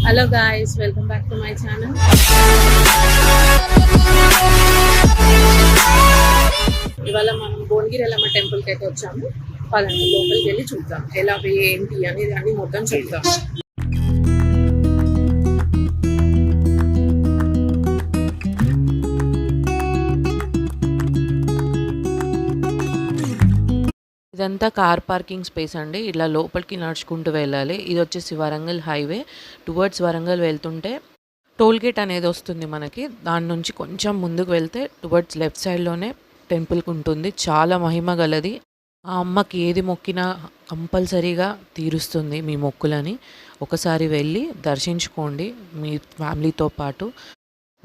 Hello guys, welcome back to my channel. ఇవాళ మనం భువనగిరి ఎల్లమ్మ టెంపుల్కి అయితే వచ్చాము. పదండి లోపలికి వెళ్ళి చూద్దాం ఎలా ఏంటి అనేది అన్ని మొత్తం చెప్తాం. ఇదంతా కార్ పార్కింగ్ స్పేస్ అండి. ఇలా లోపలికి నడుచుకుంటూ వెళ్ళాలి. ఇది వచ్చేసి వరంగల్ హైవే టువర్డ్స్ వరంగల్ వెళ్తుంటే టోల్ గేట్ అనేది వస్తుంది మనకి. దాని నుంచి కొంచెం ముందుకు వెళ్తే టువర్డ్స్ లెఫ్ట్ సైడ్లోనే టెంపుల్కి ఉంటుంది. చాలా మహిమ గలది. ఆ అమ్మకి ఏది మొక్కినా కంపల్సరీగా తీరుస్తుంది మీ మొక్కులని. ఒకసారి వెళ్ళి దర్శించుకోండి మీ ఫ్యామిలీతో పాటు.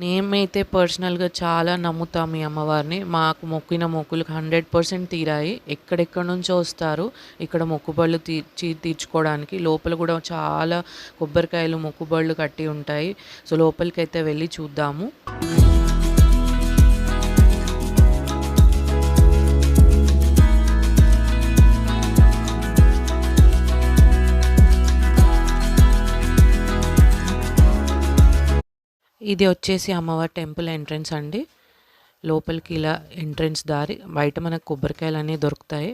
మేమైతే పర్సనల్గా చాలా నమ్ముతాం ఈ అమ్మవారిని. మాకు మొక్కిన మొక్కులు 100% తీరాయి. ఎక్కడెక్కడ నుంచో వస్తారు ఇక్కడ మొక్కుబళ్ళు తీర్చుకోవడానికి. లోపల కూడా చాలా కొబ్బరికాయలు మొక్కుబళ్ళు కట్టి ఉంటాయి. సో లోపలికైతే వెళ్ళి చూద్దాము. ఇది వచ్చేసి అమ్మవారి టెంపుల్ ఎంట్రన్స్ అండి. లోపలికి ఇలా ఎంట్రన్స్ దారి. బయట మనకు కొబ్బరికాయలు అనేవి దొరుకుతాయి.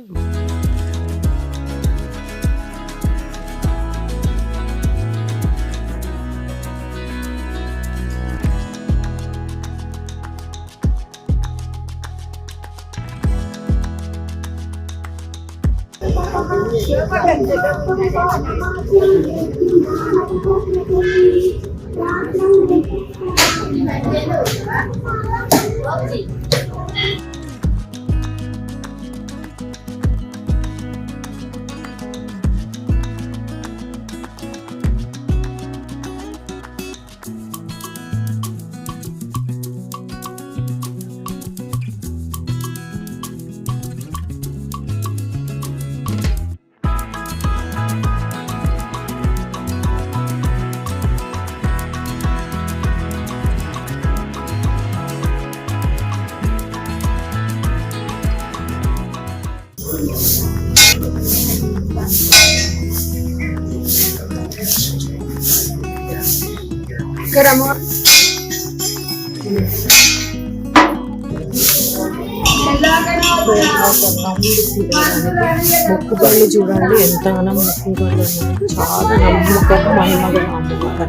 మొక్కుబళ్ళు చూడండి ఎంతగానో మొక్కుబళ్ళు ఉన్నాయి. చాలా నమ్మకం మహిమగా నమ్మకం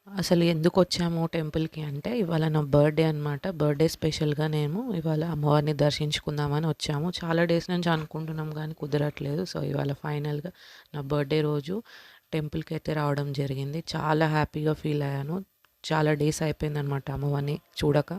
అసలు ఎందుకు వచ్చాము టెంపుల్కి అంటే ఇవాళ నా బర్త్డే అనమాట. బర్త్డే స్పెషల్గా నేను ఇవాళ అమ్మవారిని దర్శించుకుందామని వచ్చాము. చాలా డేస్ నుంచి అనుకుంటున్నాం కానీ కుదరట్లేదు. సో ఇవాళ ఫైనల్గా నా బర్త్డే రోజు టెంపుల్కి అయితే రావడం జరిగింది. చాలా హ్యాపీగా ఫీల్ అయ్యాను. చాలా డేస్ అయిపోయింది అనమాట అమ్మవారిని చూడక.